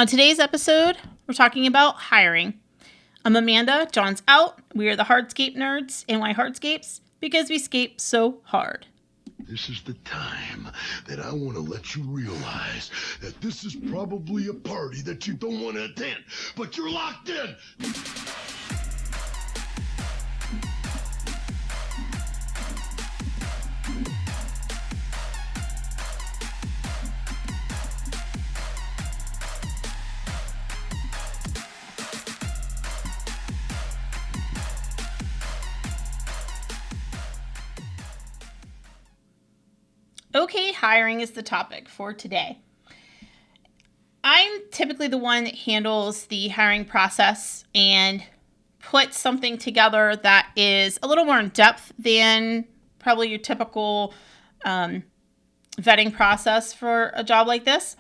On today's episode, we're talking about hiring. I'm Amanda, John's out. We are the Hardscape nerds. And why Hardscapes? Because we scape so hard. This is the time that I want to let you realize that this is probably a party that you don't want to attend, but you're locked in. Okay, hiring is the topic for today. I'm typically the one that handles the hiring process and puts something together that is a little more in depth than probably your typical vetting process for a job like this.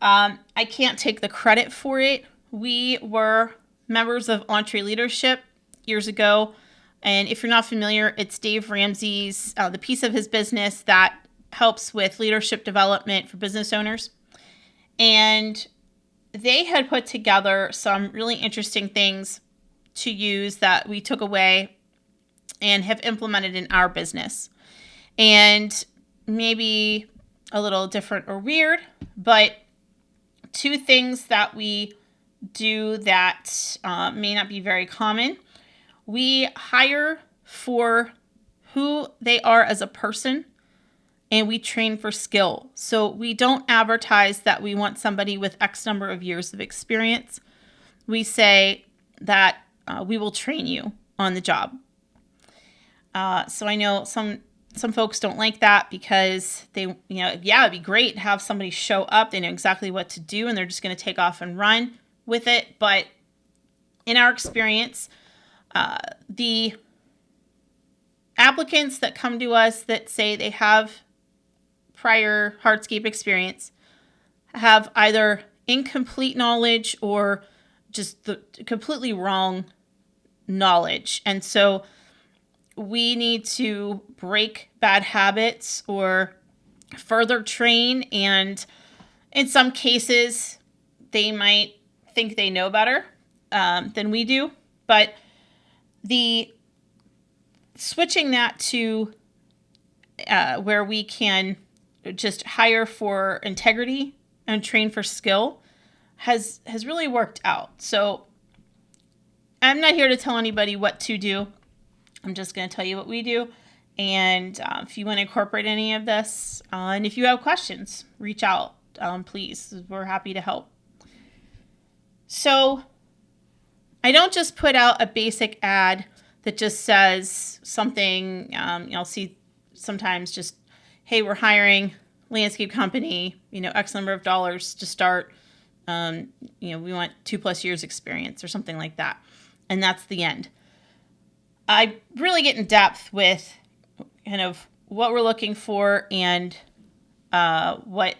I can't take the credit for it. We were members of EntreLeadership years ago. And if you're not familiar, it's Dave Ramsey's, the piece of his business that helps with leadership development for business owners. And they had put together some really interesting things to use that we took away and have implemented in our business. And maybe a little different or weird, but two things that we do that may not be very common. We hire for who they are as a person, and we train for skill. So we don't advertise that we want somebody with X number of years of experience. We say that we will train you on the job. So I know some folks don't like that because they, it'd be great to have somebody show up. They know exactly what to do and they're just going to take off and run with it. But in our experience, the applicants that come to us that say they have prior hardscape experience have either incomplete knowledge or just the completely wrong knowledge. And so we need to break bad habits or further train. And in some cases, they might think they know better than we do. But the switching that to where we can just hire for integrity and train for skill has really worked out. So I'm not here to tell anybody what to do. I'm just going to tell you what we do. And if you want to incorporate any of this, and if you have questions, reach out, please. We're happy to help. So I don't just put out a basic ad that just says something, I'll see sometimes just, hey, we're hiring landscape company, X number of dollars to start. We want 2+ years experience or something like that. And that's the end. I really get in depth with kind of what we're looking for and what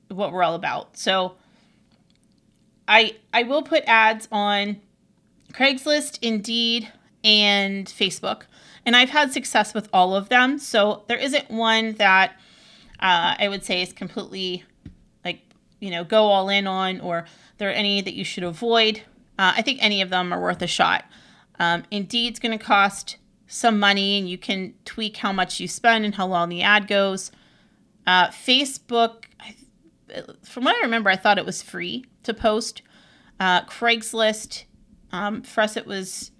we're all about. So I will put ads on Craigslist, Indeed, and Facebook. And I've had success with all of them. So there isn't one that I would say is completely go all in on, or there are any that you should avoid. I think any of them are worth a shot. Indeed's going to cost some money, and you can tweak how much you spend and how long the ad goes. Facebook, from what I remember, I thought it was free to post. Craigslist, for us,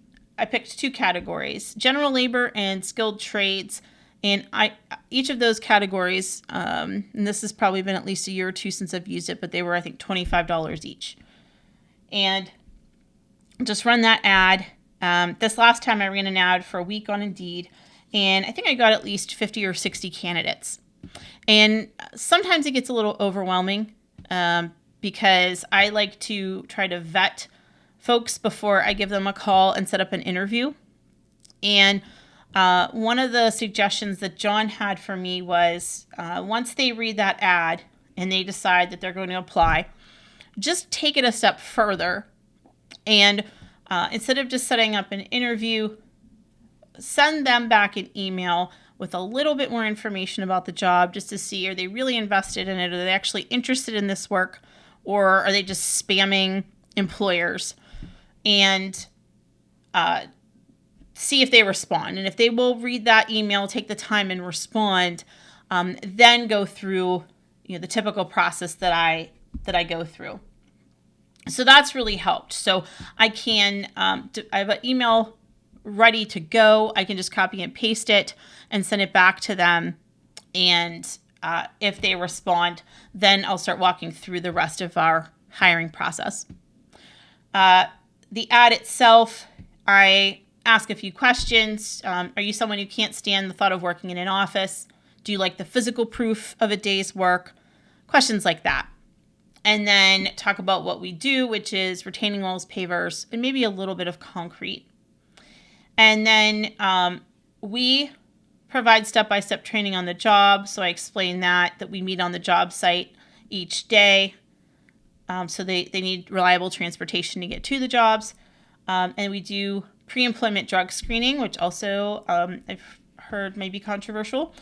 I picked 2 categories, general labor and skilled trades. And each of those categories, and this has probably been at least a year or 2 since I've used it, but they were, I think, $25 each. And just run that ad. This last time I ran an ad for a week on Indeed, and I think I got at least 50 or 60 candidates. And sometimes it gets a little overwhelming because I like to try to vet folks before I give them a call and set up an interview. And one of the suggestions that John had for me was once they read that ad and they decide that they're going to apply, just take it a step further. And instead of just setting up an interview, send them back an email with a little bit more information about the job just to see, are they really invested in it? Are they actually interested in this work? or are they just spamming employers, and see if they respond. And if they will read that email, take the time and respond, then go through the typical process that I go through. So that's really helped. So I have an email ready to go. I can just copy and paste it and send it back to them. And if they respond, then I'll start walking through the rest of our hiring process. The ad itself, I ask a few questions. Are you someone who can't stand the thought of working in an office? Do you like the physical proof of a day's work? Questions like that. And then talk about what we do, which is retaining walls, pavers, and maybe a little bit of concrete. And then we provide step-by-step training on the job. So I explain that we meet on the job site each day. So they need reliable transportation to get to the jobs. And we do pre-employment drug screening, which also I've heard may be controversial,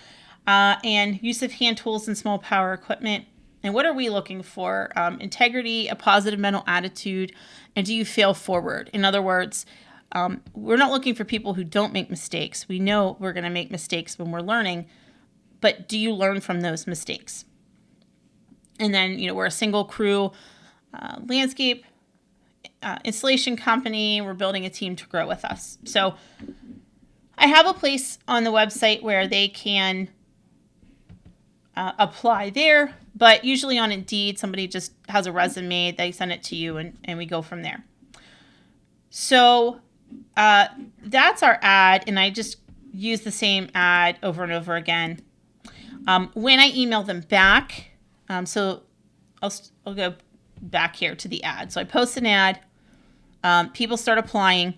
and use of hand tools and small power equipment. And what are we looking for? Integrity, a positive mental attitude, and do you fail forward? In other words, we're not looking for people who don't make mistakes. We know we're going to make mistakes when we're learning, but do you learn from those mistakes? And then, we're a single crew landscape installation company. We're building a team to grow with us. So I have a place on the website where they can apply there, but usually on Indeed, somebody just has a resume, they send it to you, and we go from there. So that's our ad, and I just use the same ad over and over again. When I email them back, so I'll go back here to the ad. So I post an ad, people start applying,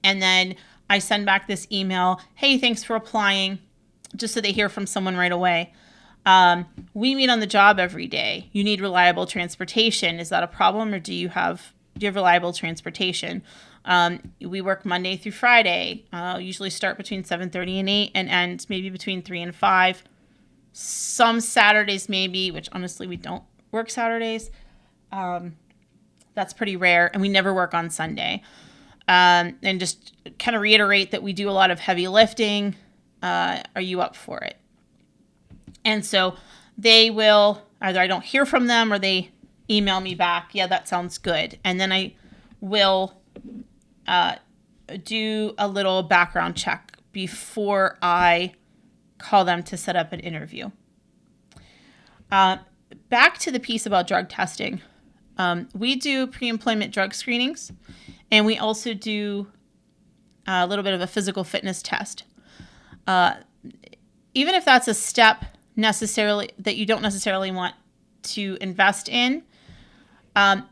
and then I send back this email, hey, thanks for applying, just so they hear from someone right away. We meet on the job every day. You need reliable transportation. Is that a problem, or do you have reliable transportation? We work Monday through Friday. Usually start between 7:30 and 8 and end maybe between 3 and 5. Some Saturdays maybe, which honestly we don't work Saturdays. That's pretty rare, and we never work on Sunday. And just kind of reiterate that we do a lot of heavy lifting. Are you up for it? And so they will, either I don't hear from them or they email me back, yeah, that sounds good. And then I will do a little background check before I call them to set up an interview. Back to the piece about drug testing. We do pre-employment drug screenings, and we also do a little bit of a physical fitness test. Even if that's a step necessarily that you don't necessarily want to invest in, I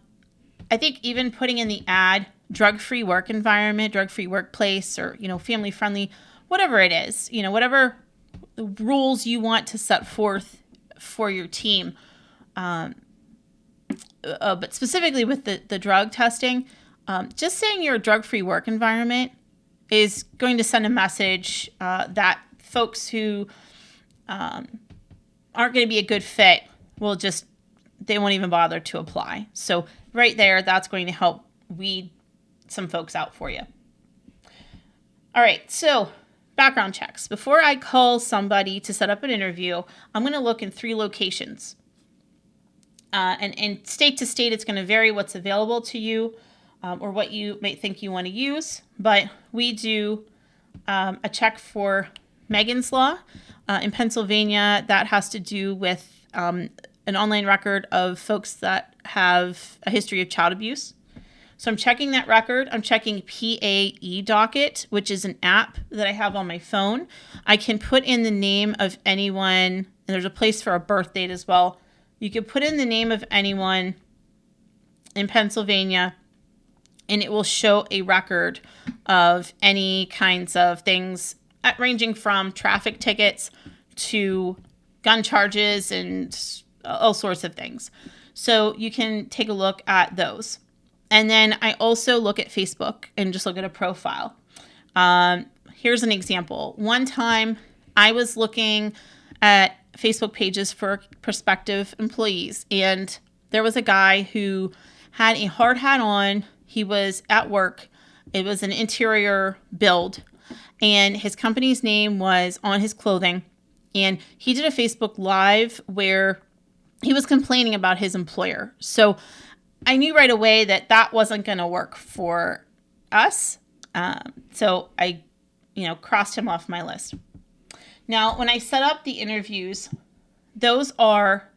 think even putting in the ad, drug-free work environment, drug-free workplace, or, family-friendly, whatever it is, whatever rules you want to set forth for your team. But specifically with the drug testing, just saying you're a drug-free work environment is going to send a message that folks who aren't going to be a good fit they won't even bother to apply. So right there, that's going to help weed some folks out for you. All right, so background checks. Before I call somebody to set up an interview, I'm going to look in 3 locations. And state to state, it's going to vary what's available to you or what you might think you want to use. But we do a check for Megan's Law in Pennsylvania. That has to do with an online record of folks that have a history of child abuse. So I'm checking that record. I'm checking PAE Docket, which is an app that I have on my phone. I can put in the name of anyone, and there's a place for a birth date as well. You can put in the name of anyone in Pennsylvania, and it will show a record of any kinds of things ranging from traffic tickets to gun charges and all sorts of things. So you can take a look at those. And then I also look at Facebook and just look at a profile. Here's an example. One time I was looking at Facebook pages for prospective employees, and there was a guy who had a hard hat on. He was at work. It was an interior build, and his company's name was on his clothing. And he did a Facebook Live where he was complaining about his employer. So I knew right away that that wasn't going to work for us. So I, crossed him off my list. Now, when I set up the interviews, those are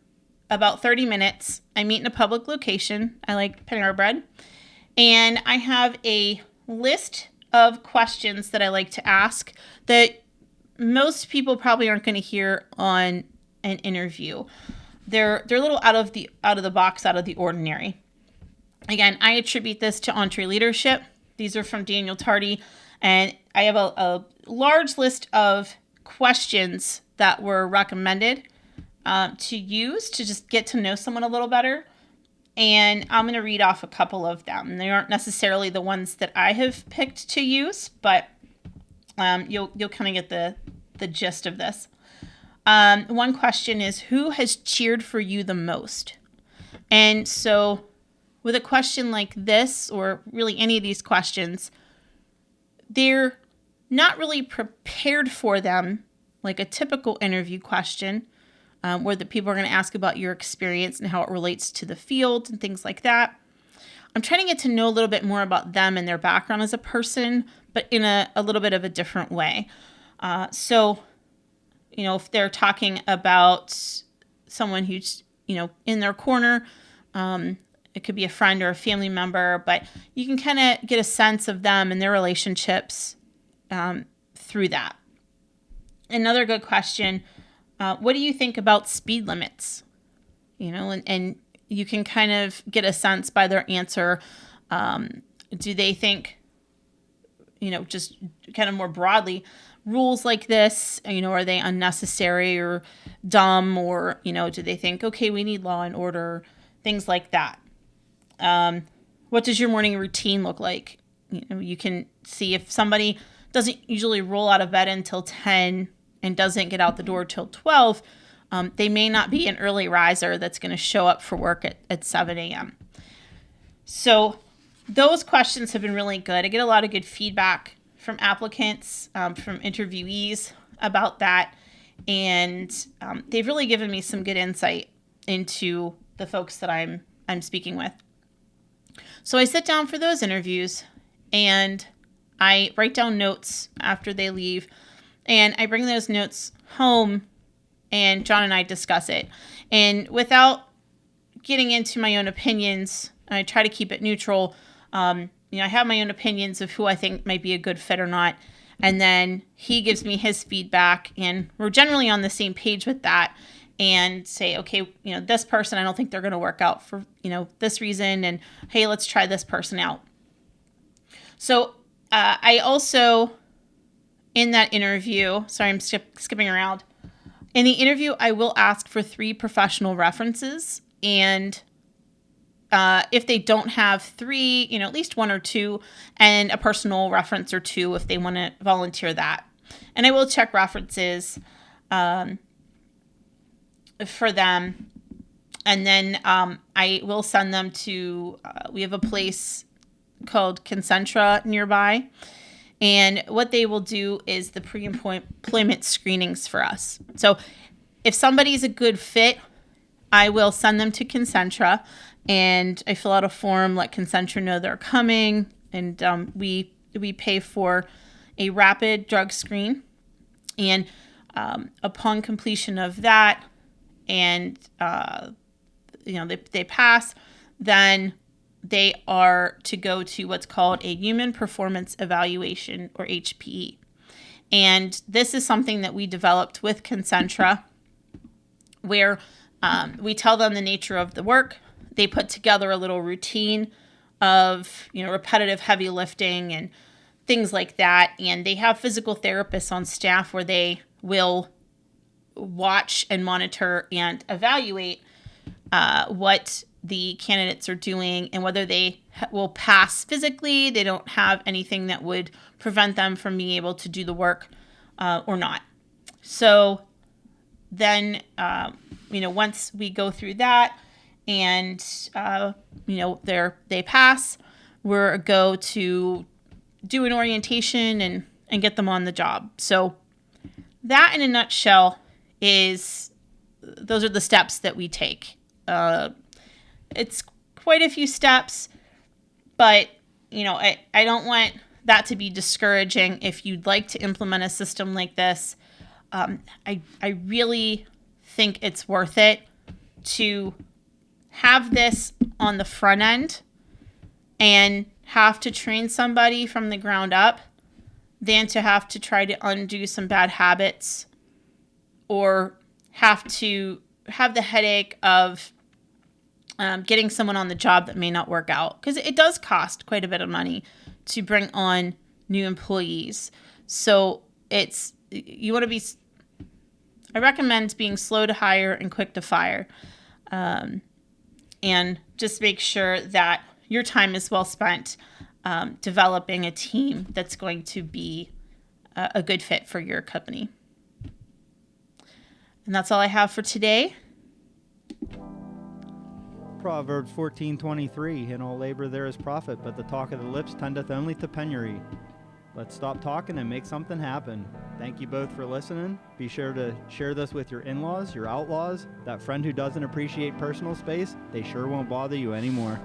about 30 minutes. I meet in a public location. I like Panera Bread. And I have a list of questions that I like to ask that most people probably aren't going to hear on an interview. They're a little out of the box, out of the ordinary. Again, I attribute this to EntreLeadership. These are from Daniel Tardy, and I have a large list of questions that were recommended to use to just get to know someone a little better. And I'm going to read off a couple of them. They aren't necessarily the ones that I have picked to use, but you'll kind of get the gist of this. One question is, who has cheered for you the most? And so with a question like this, or really any of these questions, they're not really prepared for them like a typical interview question, where the people are going to ask about your experience and how it relates to the field and things like that. I'm trying to get to know a little bit more about them and their background as a person, but in a little bit of a different way. So, if they're talking about someone who's, in their corner, it could be a friend or a family member, but you can kind of get a sense of them and their relationships through that. Another good question, what do you think about speed limits? And you can kind of get a sense by their answer. Do they think, just kind of more broadly, rules like this, are they unnecessary or dumb, or, do they think, okay, we need law and order, things like that. What does your morning routine look like? You can see if somebody doesn't usually roll out of bed until 10 and doesn't get out the door till 12, they may not be an early riser that's going to show up for work at 7 a.m. So those questions have been really good. I get a lot of good feedback from applicants, from interviewees about that. And they've really given me some good insight into the folks that I'm speaking with. So I sit down for those interviews and I write down notes after they leave, and I bring those notes home and John and I discuss it. And without getting into my own opinions, I try to keep it neutral. I have my own opinions of who I think might be a good fit or not. And then he gives me his feedback, and we're generally on the same page with that, and say, okay, this person, I don't think they're going to work out for, this reason. And hey, let's try this person out. So I also, in that interview, sorry, I'm skipping around. In the interview, I will ask for 3 professional references. And if they don't have 3, at least 1 or 2, and a personal reference or 2 if they want to volunteer that. And I will check references for them. And then I will send them to, we have a place called Concentra nearby. And what they will do is the pre-employment screenings for us. So if somebody's a good fit, I will send them to Concentra, and I fill out a form, let Concentra know they're coming, and we pay for a rapid drug screen. And upon completion of that, and they pass, then they are to go to what's called a Human Performance Evaluation, or HPE. And this is something that we developed with Concentra, where we tell them the nature of the work. They put together a little routine of, repetitive heavy lifting and things like that. And they have physical therapists on staff where they will watch and monitor and evaluate what the candidates are doing and whether they will pass physically. They don't have anything that would prevent them from being able to do the work or not. So then, once we go through that and they pass, we're a go to do an orientation and get them on the job. So that in a nutshell those are the steps that we take. It's quite a few steps, but I don't want that to be discouraging. If you'd like to implement a system like this, I really think it's worth it to have this on the front end and have to train somebody from the ground up than to have to try to undo some bad habits or have to have the headache of getting someone on the job that may not work out. Because it does cost quite a bit of money to bring on new employees. So you want to be, I recommend being slow to hire and quick to fire. And just make sure that your time is well spent developing a team that's going to be a good fit for your company. And that's all I have for today. Proverbs 14:23, in all labor there is profit, but the talk of the lips tendeth only to penury. Let's stop talking and make something happen. Thank you both for listening. Be sure to share this with your in-laws, your outlaws, that friend who doesn't appreciate personal space. They sure won't bother you anymore.